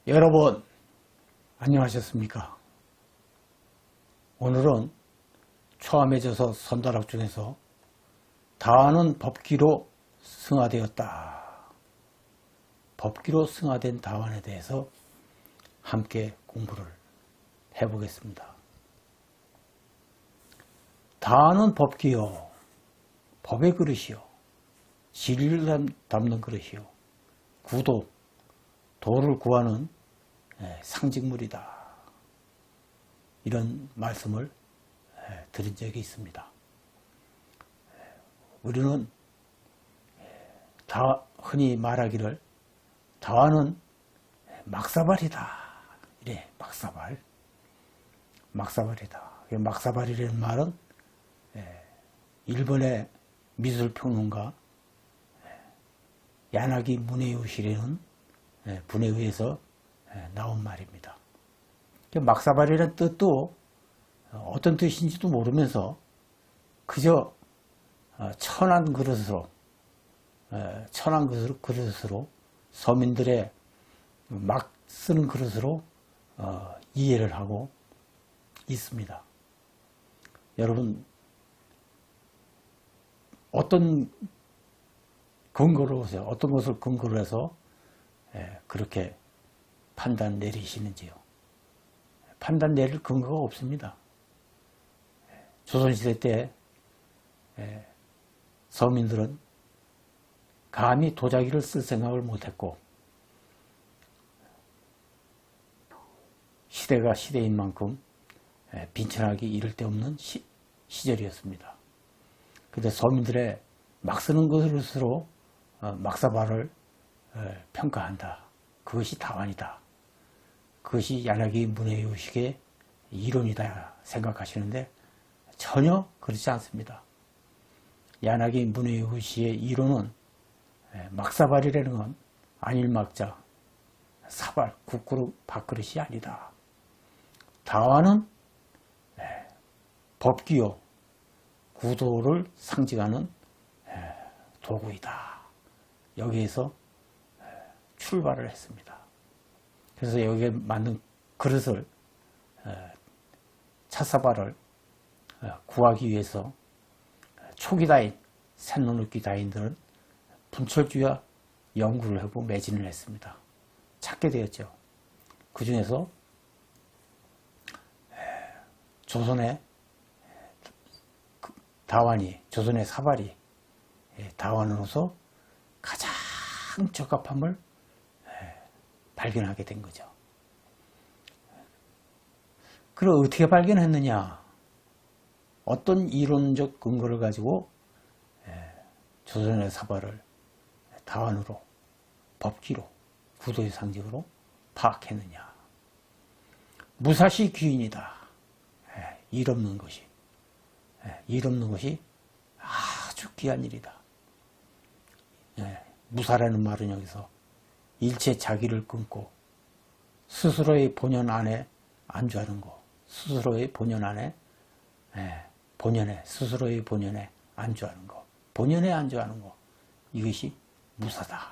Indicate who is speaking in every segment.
Speaker 1: 여러분 안녕하셨습니까? 오늘은 초암해져서 선다락 중에서 다화는 법기로 승화되었다. 법기로 승화된 다환에 대해서 함께 공부를 해보겠습니다. 다환은 법기요, 법의 그릇이요, 진리를 담는 그릇이요, 구도, 도를 구하는 상징물이다. 이런 말씀을 드린 적이 있습니다. 우리는 흔히 말하기를 다화는 막사발이다. 이래, 막사발. 막사발이다. 막사발이라는 말은 일본의 미술평론가 야나기 무네요시라는 분에 의해서 나온 말입니다. 막사발이라는 뜻도 어떤 뜻인지도 모르면서 그저 천한 그릇으로 서민들의 막 쓰는 그릇으로 이해를 하고 있습니다. 여러분 어떤 근거로 해서 어떤 것을 근거로 해서 그렇게 판단 내리시는지요? 판단 내릴 근거가 없습니다. 조선시대 때 서민들은 감히 도자기를 쓸 생각을 못했고 시대가 시대인 만큼 빈천하기 이를 데 없는 시절이었습니다. 그런데 서민들의 막 쓰는 것으로 막사발을 평가한다. 그것이 다환이다. 그것이 야나기 무네요식의 이론이다 생각하시는데 전혀 그렇지 않습니다. 야나기 무네요시의 이론은 막사발이라는 건 안일막자, 사발, 국그릇, 밥그릇이 아니다. 다환은 법기요, 구도를 상징하는 도구이다. 여기에서 출발을 했습니다. 그래서 여기에 맞는 그릇을, 찻사발을 구하기 위해서 초기다인, 샌노누키다인들은 분철주야 연구를 하고 매진을 했습니다. 찾게 되었죠. 그 중에서 조선의 다환이, 조선의 사발이 다환으로서 가장 적합함을 발견하게 된 거죠. 그럼 어떻게 발견했느냐? 어떤 이론적 근거를 가지고 조선의 사발을 다환으로, 법기로, 구도의 상징으로 파악했느냐? 무사시 귀인이다. 일 없는 것이. 일 없는 것이 아주 귀한 일이다. 무사라는 말은 여기서 일체 자기를 끊고 스스로의 본연 안에 안주하는 것, 스스로의 본연 안에 스스로의 본연에 안주하는 것, 본연에 안주하는 것, 이것이 무사다.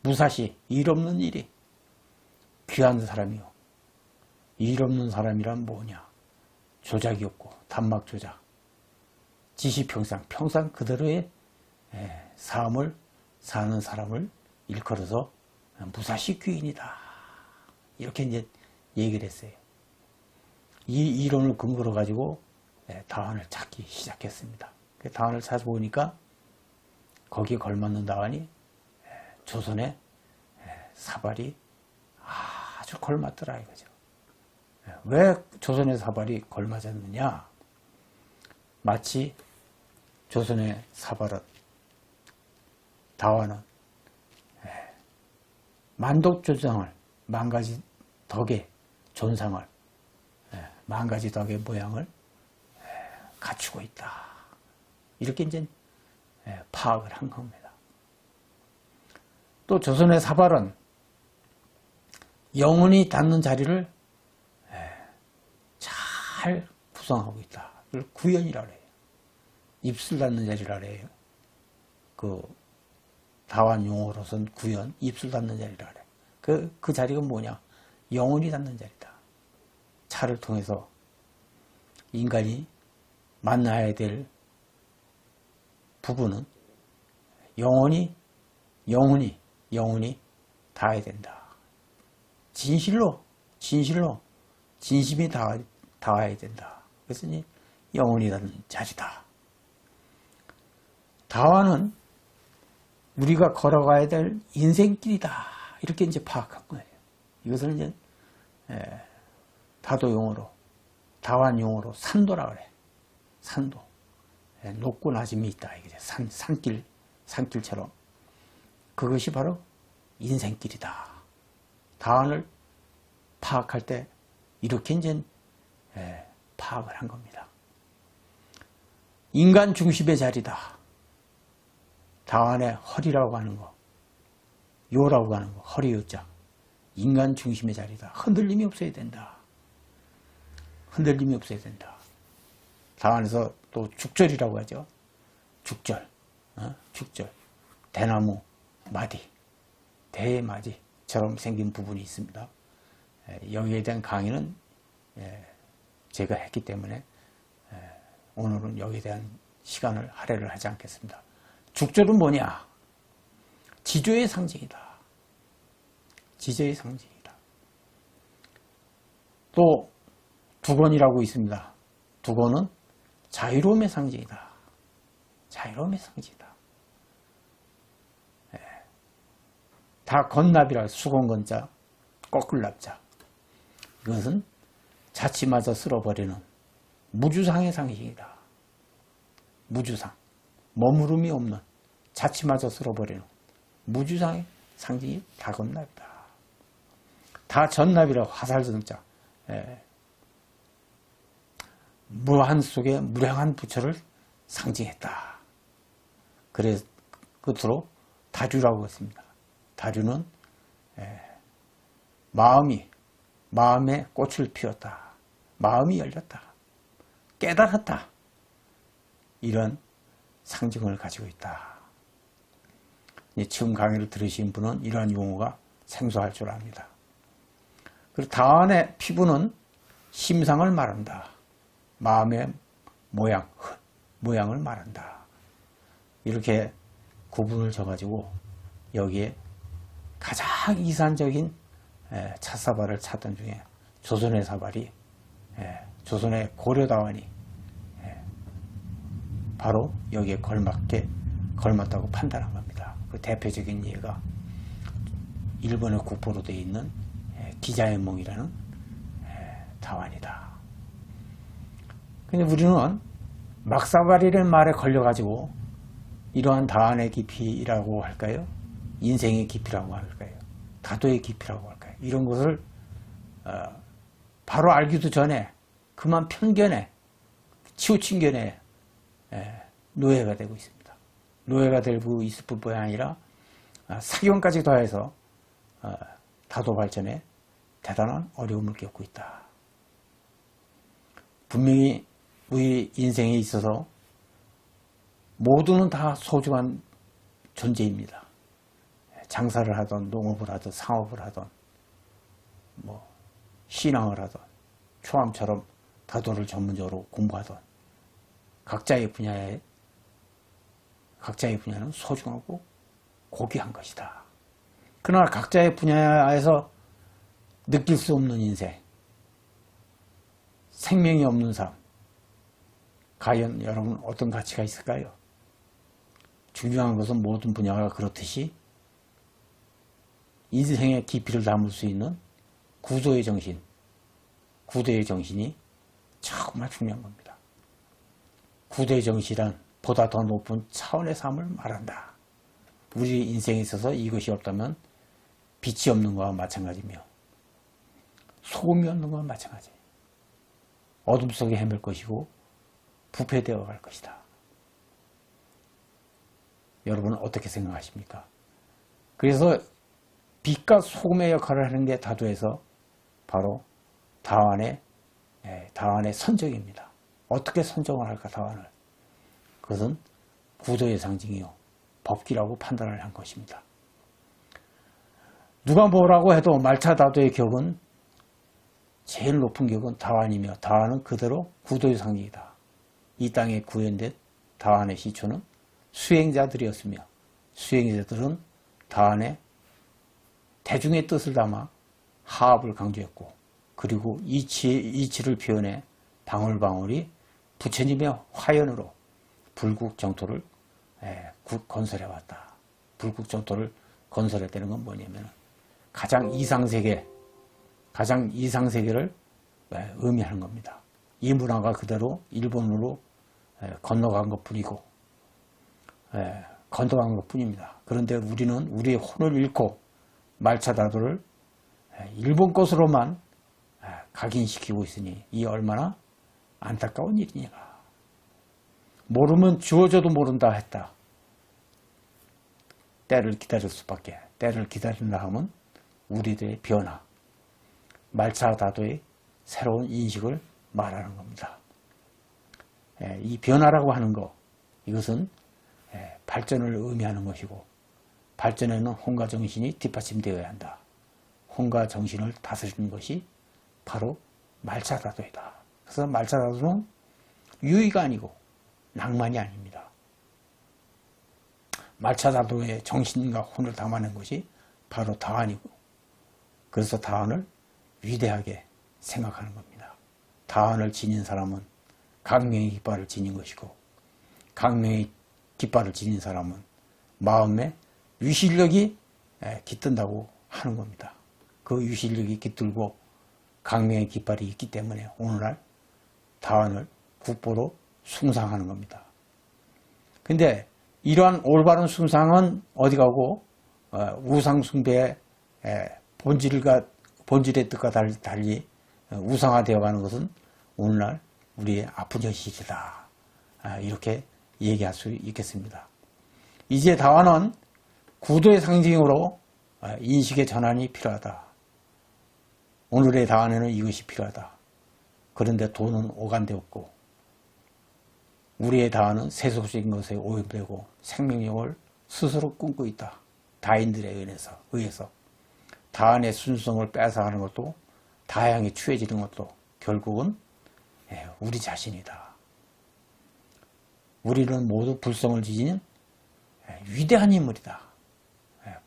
Speaker 1: 무사시, 일 없는 일이 귀한 사람이요. 일 없는 사람이란 뭐냐? 조작이 없고 단막 조작, 평상 그대로의 삶을 사는 사람을 일컬어서 무사시 귀인이다. 이렇게 이제 얘기를 했어요. 이 이론을 근거로 가지고 다환을 찾기 시작했습니다. 다환을 찾아보니까 거기에 걸맞는 다환이 조선의 사발이 아주 걸맞더라 이거죠. 왜 조선의 사발이 걸맞았느냐? 마치 조선의 사발은, 다환은 만덕조장을, 만가지 덕의 존상을, 만가지 덕의 모양을 갖추고 있다. 이렇게 이제 파악을 한 겁니다. 또 조선의 사발은 영혼이 닿는 자리를 잘 구성하고 있다. 이걸 구연이라 그래요. 입술 닿는 자리라 그래요. 다환 용어로서는 구연, 입술 닿는 자리라 그래. 그 자리가 뭐냐? 영혼이 닿는 자리다. 차를 통해서 인간이 만나야 될 부분은 영혼이 닿아야 된다. 진심이 닿아야 된다. 그래서 영혼이 닿는 자리다. 다화는 우리가 걸어가야 될 인생길이다. 이렇게 이제 파악한 거예요. 이것을 이제 다도용어로, 다완용어로 산도라 그래. 산도. 높고 낮음이 있다. 이게 산길처럼. 그것이 바로 인생길이다. 다완을 파악할 때 이렇게 이제 파악을 한 겁니다. 인간 중심의 자리다. 다완의 허리라고 하는 거, 요라고 하는 거, 허리 요자. 인간 중심의 자리다. 흔들림이 없어야 된다. 흔들림이 없어야 된다. 다완에서 또 죽절이라고 하죠. 죽절. 죽절. 대나무 마디, 대마디처럼 생긴 부분이 있습니다. 여기에 대한 강의는 제가 했기 때문에 오늘은 여기에 대한 시간을 할애를 하지 않겠습니다. 죽절은 뭐냐? 지조의 상징이다. 지조의 상징이다. 또 두건이라고 있습니다. 두건은 자유로움의 상징이다. 자유로움의 상징이다. 다 건납이라 수건건자, 거꾸납자. 이것은 자치마저 쓸어버리는 무주상의 상징이다. 무주상. 머무름이 없는 자치마저 쓸어버리는 무주상의 상징이 다건납이다. 다전납이라 화살전자. 무한 속에 무량한 부처를 상징했다. 그래서 끝으로 다류라고 했습니다. 다류는 마음에 꽃을 피웠다. 마음이 열렸다. 깨달았다. 이런 상징을 가지고 있다. 지금 강의를 들으신 분은 이러한 용어가 생소할 줄 압니다. 그리고 다완의 피부는 심상을 말한다. 마음의 모양을 말한다. 이렇게 구분을 져가지고 여기에 가장 이산적인 찻사발을 찾던 중에 조선의 사발이, 조선의 고려다완이 바로 여기에 걸맞다고 판단한 겁니다. 그 대표적인 예가 일본의 국보로 되어 있는 기자의몽이라는 다완이다. 근데 우리는 막사발이라는 말에 걸려가지고 이러한 다완의 깊이라고 할까요? 인생의 깊이라고 할까요? 다도의 깊이라고 할까요? 이런 것을 바로 알기도 전에 그만 편견에, 치우친견에 노예가 되고 있습니다. 노예가 되고 있을 뿐만 아니라 사견까지 더해서 다도 발전에 대단한 어려움을 겪고 있다. 분명히 우리 인생에 있어서 모두는 다 소중한 존재입니다. 장사를 하던, 농업을 하던, 상업을 하던, 신앙을 하던, 초암처럼 다도를 전문적으로 공부하던 각자의 분야는 소중하고 고귀한 것이다. 그러나 각자의 분야에서 느낄 수 없는 인생, 생명이 없는 삶, 과연 여러분 어떤 가치가 있을까요? 중요한 것은 모든 분야가 그렇듯이 인생의 깊이를 담을 수 있는 구도의 정신이 정말 중요한 겁니다. 구도의 정신이란 보다 더 높은 차원의 삶을 말한다. 우리 인생에 있어서 이것이 없다면 빛이 없는 것과 마찬가지며 소금이 없는 것과 마찬가지. 어둠 속에 헤맬 것이고 부패되어 갈 것이다. 여러분은 어떻게 생각하십니까? 그래서 빛과 소금의 역할을 하는 게 다도에서 바로 다완의 선정입니다. 어떻게 선정을 할까, 다완을? 그것은 구도의 상징이요 법기라고 판단을 한 것입니다. 누가 뭐라고 해도 말차다도의 격은 제일 높은 격은 다환이며 다환은 그대로 구도의 상징이다. 이 땅에 구현된 다환의 시초는 수행자들이었으며 수행자들은 다환의 대중의 뜻을 담아 하합을 강조했고 그리고 이치를 표현해 방울방울이 부처님의 화연으로 불국정토를 건설해왔다. 불국정토를 건설했다는 건 뭐냐면 가장 이상세계를 의미하는 겁니다. 이 문화가 그대로 일본으로 건너간 것뿐이고 건너간 것뿐입니다. 그런데 우리는 우리의 혼을 잃고 말차다도를 일본 것으로만 각인시키고 있으니 이 얼마나 안타까운 일이냐. 모르면 주어져도 모른다 했다. 때를 기다릴 수밖에. 때를 기다린다 하면 우리들의 변화, 말차다도의 새로운 인식을 말하는 겁니다. 이 변화라고 하는 것, 이것은 발전을 의미하는 것이고 발전에는 혼가정신이 뒷받침되어야 한다. 혼가정신을 다스리는 것이 바로 말차다도이다. 그래서 말차다도는 유의가 아니고 낭만이 아닙니다. 말차다도의 정신과 혼을 담아낸 것이 바로 다환이고 그래서 다환을 위대하게 생각하는 겁니다. 다환을 지닌 사람은 강명의 깃발을 지닌 것이고 강명의 깃발을 지닌 사람은 마음에 유실력이 깃든다고 하는 겁니다. 그 유실력이 깃들고 강명의 깃발이 있기 때문에 오늘날 다환을 국보로 숭상하는 겁니다. 근데 이러한 올바른 숭상은 어디 가고 우상숭배의 본질의 뜻과 달리 우상화되어 가는 것은 오늘날 우리의 아픈 현실이다. 이렇게 얘기할 수 있겠습니다. 이제 다환은 구도의 상징으로 인식의 전환이 필요하다. 오늘의 다환에는 이것이 필요하다. 그런데 돈은 오간되었고 우리의 다환은 세속적인 것에 오염되고 생명력을 스스로 끊고 있다. 다인들에 의해서 다환의 순수성을 뺏어가는 것도 다양하게 추해지는 것도 결국은 우리 자신이다. 우리는 모두 불성을 지닌 위대한 인물이다.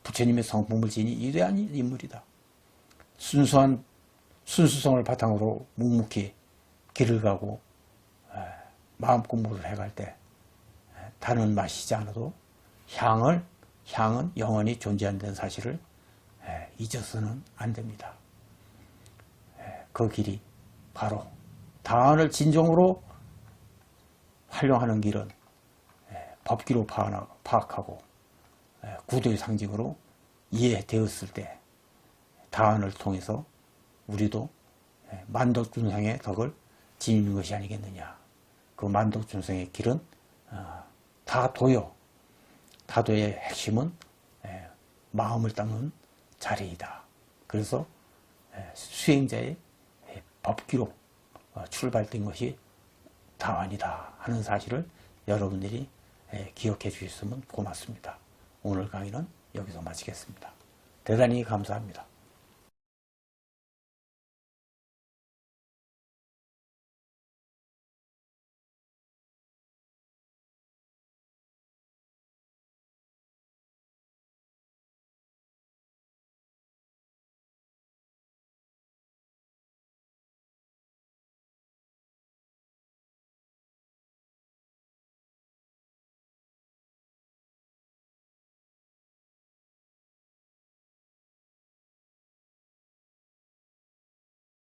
Speaker 1: 부처님의 성품을 지닌 위대한 인물이다. 순수성을 바탕으로 묵묵히 길을 가고 마음 공부를 해갈 때 단은 마시지 않아도 향은 영원히 존재한다는 사실을 잊어서는 안 됩니다. 그 길이 바로 다환을 진정으로 활용하는 길은 법기로 파악하고 구도의 상징으로 이해되었을 때 다환을 통해서 우리도 만덕준성의 덕을 지니는 것이 아니겠느냐. 그 만덕준성의 길은 다도의 핵심은 마음을 닦는 자리이다. 그래서 수행자의 법기로 출발된 것이 다환이다 하는 사실을 여러분들이 기억해 주셨으면 고맙습니다. 오늘 강의는 여기서 마치겠습니다. 대단히 감사합니다.